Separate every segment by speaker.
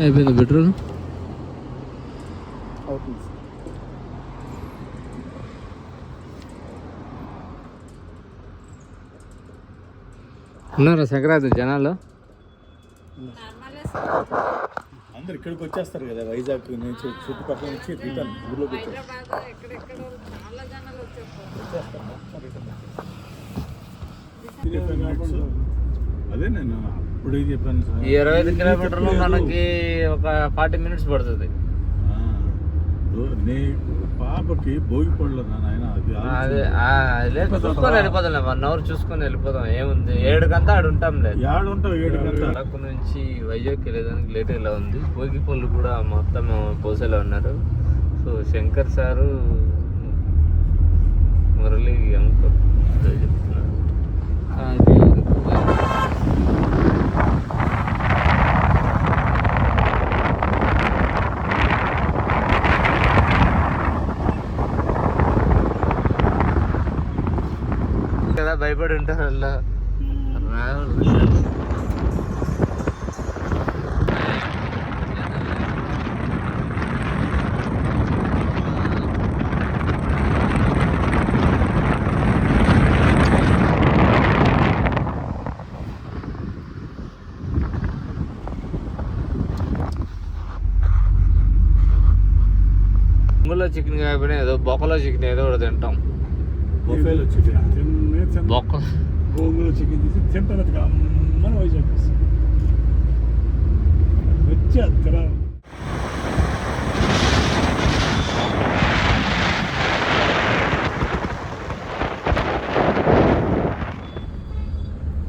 Speaker 1: అయిపోయింది పెట్రోల్. ఉన్నారా సంక్రాంతి జనాలు?
Speaker 2: అందరు ఇక్కడికి వచ్చేస్తారు కదా, వైజాగ్ నుంచి చుట్టుపక్కల నుంచి రిటర్న్ ఊర్లోకి వచ్చేస్తారు. అదే నేను అప్పుడే చెప్పాను సార్,
Speaker 1: 25 కిలోమీటర్లు మనకి ఒక 40 మినిట్స్ పడుతుంది.
Speaker 2: పాపకి భోగి పడలేదు నాయన,
Speaker 1: అదే చూసుకొని వెళ్ళిపోతాం, 1 అవర్ చూసుకొని వెళ్ళిపోతాం. ఏముంది 7 ఆడు ఉంటాం. లేదు
Speaker 2: 7
Speaker 1: అరకు నుంచి వైజాగ్ వెళ్ళేదానికి లేట్ ఇలా ఉంది. భోగి పళ్ళు కూడా మొత్తం పోసేలా ఉన్నారు. So Shankar sir Murali uncle చెప్తున్నారు. కదా భయపడి ఉంటారు అలా బొంగులో చికెన్ కాకపోయినా ఏదో బొక్కలో చికెన్ ఏదో కూడా తింటాం.
Speaker 2: బొఫేలో చికెన్
Speaker 1: బొక్క
Speaker 2: గోంగూర చికెన్ తీసి తింటాను మన వైజాగ్ వచ్చి అక్కడ.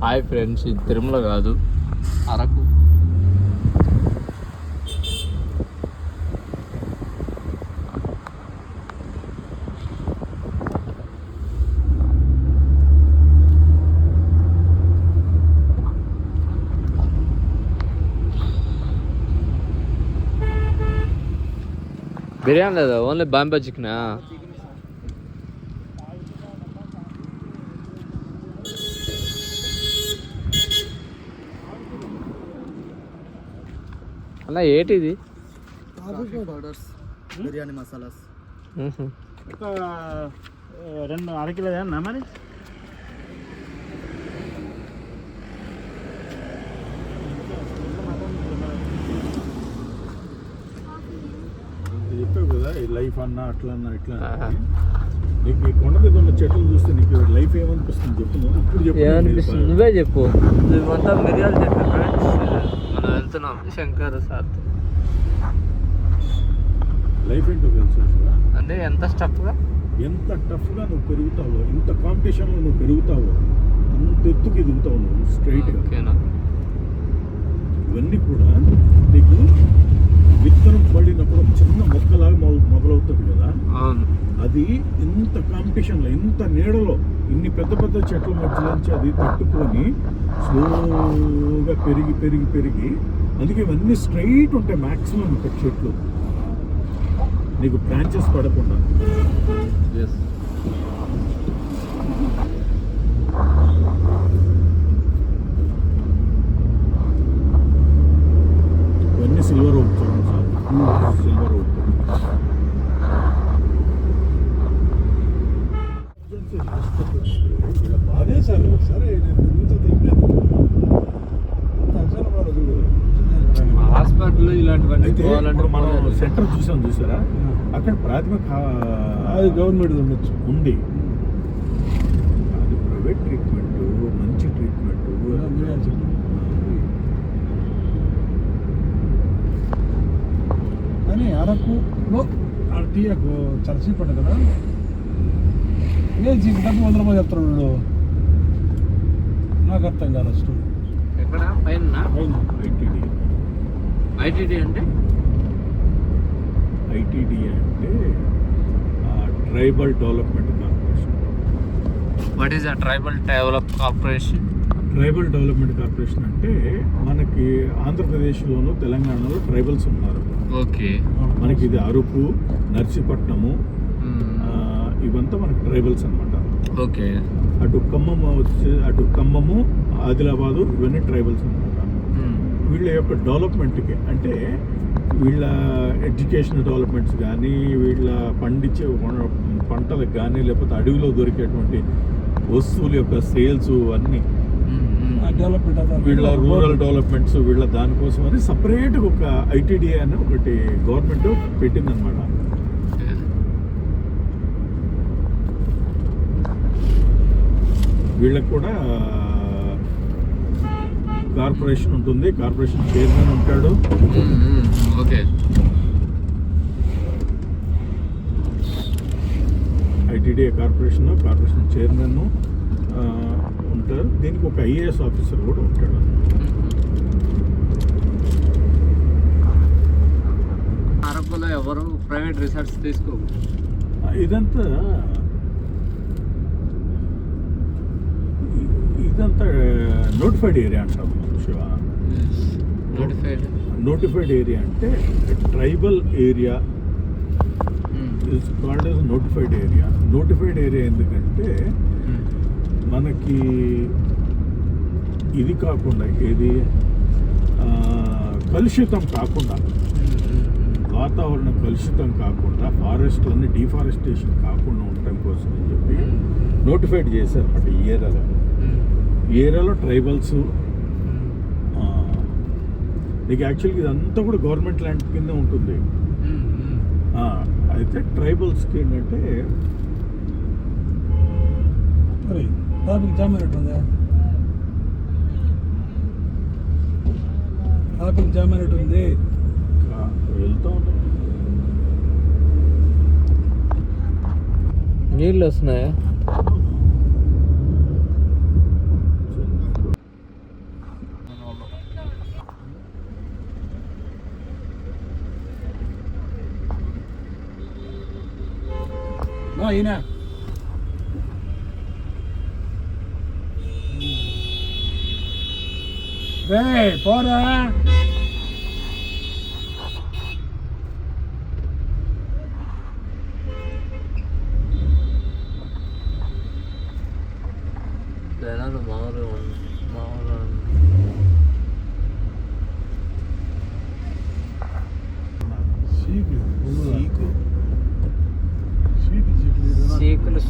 Speaker 1: హాయ్ ఫ్రెండ్స్, ఇది తిరుమల కాదు, అరకు. బిర్యానీ లేదా, ఓన్లీ బాంబే చికెనా? అలా ఏంటిది?
Speaker 3: బిర్యానీ మసాలాస్
Speaker 2: 2 అరకిలో అన్నా మరి. చెప్పావు కదా లైఫ్ అన్నా అట్లా అన్నా ఇట్లా. నీకు ఈ కొండ మీద ఉన్న చెట్లు చూస్తే నీకు లైఫ్ ఏమనిపిస్తుంది చెప్పు. ఇప్పుడు చెప్పు,
Speaker 1: ఏమనిపిస్తుంది నువ్వే చెప్పు. మొత్తం మిరియాలు చెప్పు ఫ్రెండ్స్. మనం వెళ్తున్నాం శంకర్ సార్.
Speaker 2: లైఫ్ ఏంటో తెలుసు
Speaker 1: అంటే ఎంత టఫ్గా
Speaker 2: నువ్వు పెరుగుతావో, ఎంత కాంపిటీషన్లో నువ్వు పెరుగుతావో అంత ఎత్తుకు ఎదుగుతావు నువ్వు స్ట్రైట్గా. ఇవన్నీ కూడా నీకు విత్తనం పడినప్పుడు చిన్న మొక్కలాగా మొదలవుతుంది కదా, అది ఇంత కాంపిటీషన్లో, ఇంత నీడలో, ఇన్ని పెద్ద పెద్ద చెట్ల మధ్యలోంచి అది తట్టుకొని స్లోగా పెరిగి అందుకే ఇవన్నీ స్ట్రైట్ ఉంటాయి మ్యాక్సిమం ఇక్కడ చెట్లు, నీకు బ్రాంచెస్ పడకుండా. ఇవన్నీ సిల్వర్ ఓక్, సిల్వర్ ఓక్. అదే సార్ సరే
Speaker 1: హాస్పిటల్ ఇలాంటివన్నీ
Speaker 2: మనం సెంటర్ చూసారా, అక్కడ ప్రాథమిక అది గవర్నమెంట్ ఉండొచ్చు ఉంది, అది ప్రైవేట్ ట్రీట్మెంట్, మంచి ట్రీట్మెంట్. కానీ అరకులో టీకు చాలా చీప్ పడ్డ కదా, ఏం చీప్ డబ్బు 100 రూపాయలు చెప్తున్నాడు. నాకు అర్థం కాదు స్టోరీ.
Speaker 1: ఎక్కడ పైన ఐటీడీ అంటే
Speaker 2: tribal development corporation.
Speaker 1: What is a tribal corporation?
Speaker 2: Tribal development corporation అంటే మనకి ఆంధ్రప్రదేశ్లోను తెలంగాణలో ట్రైబల్స్ ఉన్నారు.
Speaker 1: ఓకే,
Speaker 2: మనకి ఇది అరకు, నర్సీపట్నము, ఇవంతా మనకి ట్రైబల్స్ అనమాట.
Speaker 1: ఓకే,
Speaker 2: అటు ఖమ్మము, ఆదిలాబాదు, ఇవన్నీ ట్రైబల్స్ అనమాట. వీళ్ళ యొక్క డెవలప్మెంట్కి, అంటే వీళ్ళ ఎడ్యుకేషన్ డెవలప్మెంట్స్ కానీ, వీళ్ళ పండించే పంటలకు కానీ, లేకపోతే అడవిలో దొరికేటువంటి వస్తువుల యొక్క సేల్స్ అన్నీ
Speaker 3: డెవలప్మెంట్
Speaker 2: వీళ్ళ రూరల్ డెవలప్మెంట్స్ వీళ్ళ దానికోసం అని సపరేట్గా ఒక ఐటీడీఏ అని ఒకటి గవర్నమెంట్ పెట్టిందనమాట. వీళ్ళకి కూడా కార్పొరేషన్ ఉంటుంది, కార్పొరేషన్ చైర్మన్ ఉంటాడు.
Speaker 1: ఓకే.
Speaker 2: ఐటీడీఏ కార్పొరేషన్ చైర్మన్ ఉంటారు. దీనికి ఒక ఐఏఎస్ ఆఫీసర్ కూడా ఉంటాడు.
Speaker 1: అరకులో ఎవరు ప్రైవేట్ రిసార్ట్స్ తీసుకో.
Speaker 2: ఇదంతా నోటిఫైడ్ ఏరియా అంటాం శివ. నోటిఫైడ్ ఏరియా అంటే tribal area is called as notified area. Notified area ఎందుకంటే మనకి ఇది కాకుండా, ఏది కలుషితం కాకుండా, వాతావరణం కలుషితం కాకుండా, ఫారెస్ట్లన్నీ డిఫారెస్టేషన్ కాకుండా ఉండటం కోసం అని చెప్పి నోటిఫైడ్ చేశారు అన్నమాట ఈ ఏరియాలో. ఈ ఏరియాలో ట్రైబల్స్, నీకు యాక్చువల్గా ఇదంతా కూడా గవర్నమెంట్ ల్యాండ్ కింద ఉంటుంది. అయితే ట్రైబల్స్కి ఏంటంటే
Speaker 3: ట్రాఫిక్ జామ్ అయినట్టుందా? ట్రాఫిక్ జామ్ అయినట్టుంది.
Speaker 2: వెళ్తూ ఉంటాం.
Speaker 1: నీళ్ళు వస్తున్నాయా?
Speaker 3: ఈయన పోరా.
Speaker 1: జనాలు మామూలు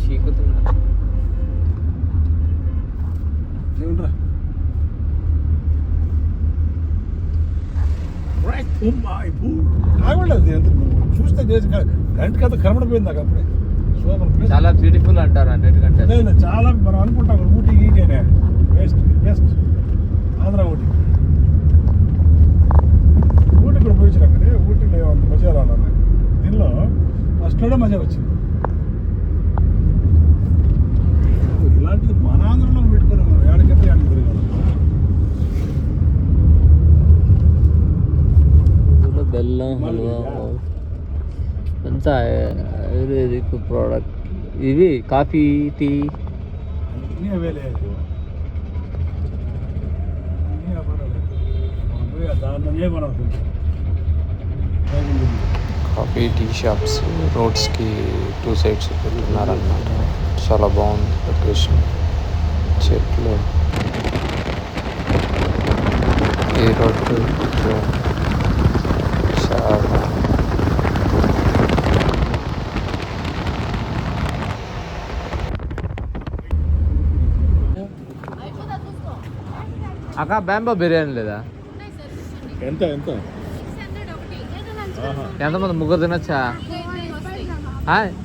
Speaker 1: చీకుతున్నారు.
Speaker 3: ఏమంటారా? చూస్తే కరెంట్ కథ కనబడిపోయింది నాకు అప్పుడే.
Speaker 1: చాలా బ్యూటిఫుల్ అంటారు అన్నిటికంటే.
Speaker 3: చాలా మనం అనుకుంటాం ఊటీ ఈటీనే బెస్ట్ బెస్ట్. ఆంధ్ర ఊటీ కూడా పోయించారు. అక్కడే ఊటీలో అంత మజా రావాలి. దీనిలో ఫస్ట్లోనే మజా వచ్చింది. ఇలాంటిది మన ఆంధ్రలో పెట్టుకుని మనం ఏడకెళ్తే ఏడకి తిరగాలి.
Speaker 1: బెల్లం హల్వా అంతా ఆయుర్వేదిక్ ప్రోడక్ట్. ఇవి కాఫీ, టీ
Speaker 3: అన్నీ అవైలబుల్. అన్నీ పర్వాలేదు. దాంట్లోనే మనం
Speaker 4: కాఫీ టీ షాప్స్ రోడ్స్కి 2 సైడ్స్ పెట్టుకున్నారన్నమాట. చాలా బాగుంది లొకేషన్. చెట్లు, ఈ రోడ్డు చాలా
Speaker 1: అక్క బ్యాంబో బిర్యానీ లేదా?
Speaker 2: ఎంత ఎంత
Speaker 1: ఎంతమంది? ముగ్గురు తినొచ్చా?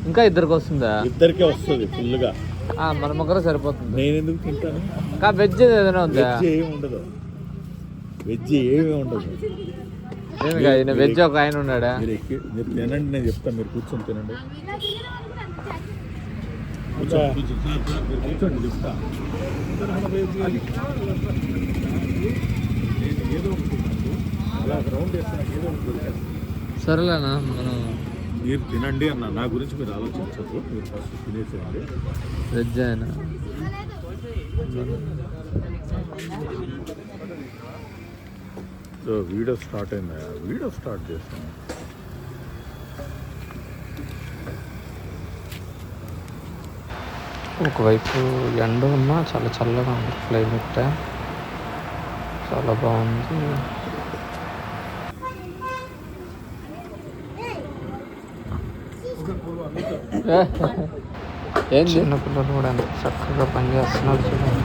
Speaker 1: ఇంకా ఇద్దరికి వస్తుందా?
Speaker 2: ఇద్దరికే వస్తుంది ఫుల్గా.
Speaker 1: మన ముగ్గురు సరిపోతుంది.
Speaker 2: నేను ఎందుకు తింటాను?
Speaker 1: వెజ్ ఏదైనా ఉందా?
Speaker 2: ఏమి ఉండదు. వెజ్ ఏమీ ఉండదు.
Speaker 1: వెజ్ ఒక ఆయన ఉన్నాడా?
Speaker 2: మీరు తినండి, నేను చెప్తాను. మీరు కూర్చొని తినండి. కూర్చోండి చెప్తా. ఏదో అలా రౌండ్ వేస్తాను, ఏదో ఒకటి.
Speaker 1: సరేలేనా, మనం
Speaker 2: మీరు తినండి అన్న. నా గురించి మీరు ఆలోచించదు. మీరు ఫస్ట్ తినేసేయండి.
Speaker 1: వెజ్ అయినా
Speaker 2: సో వీడియో స్టార్ట్ అయిందా? వీడియో స్టార్ట్ చేస్తాను.
Speaker 4: ఒకవైపు ఎండ ఉన్నా చాలా చల్లగా ఉంది క్లైమేట్. చాలా బాగుంది.
Speaker 1: ఏంది
Speaker 4: చిన్నపిల్లలు కూడా ఎంత చక్కగా పనిచేస్తున్నారు చూడండి.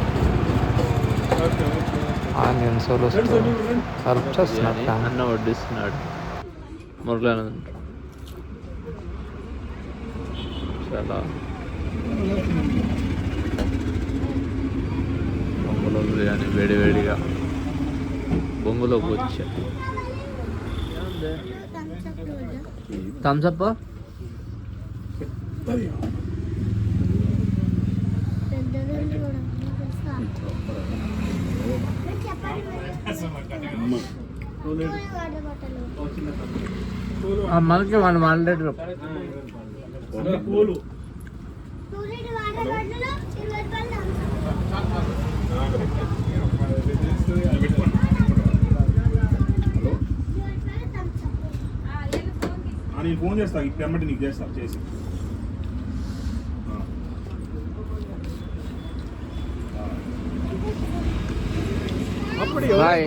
Speaker 4: ఆనియన్స్ వాళ్ళు హెల్ప్ చేస్తున్నారు ఫ్యామిలీ.
Speaker 1: అన్న వడ్డిస్తున్నాడు మురళానంద్. చాలా బొంగులో బిర్యానీ వేడి వేడిగా బొంగులో కూర్చా. థమ్స్అప్ మనకి 100 రూపాయలు.
Speaker 2: పూలు
Speaker 3: నేను ఫోన్ చేస్తా ఇప్పటి నీకు చేస్తా చేసి
Speaker 1: బాయ్.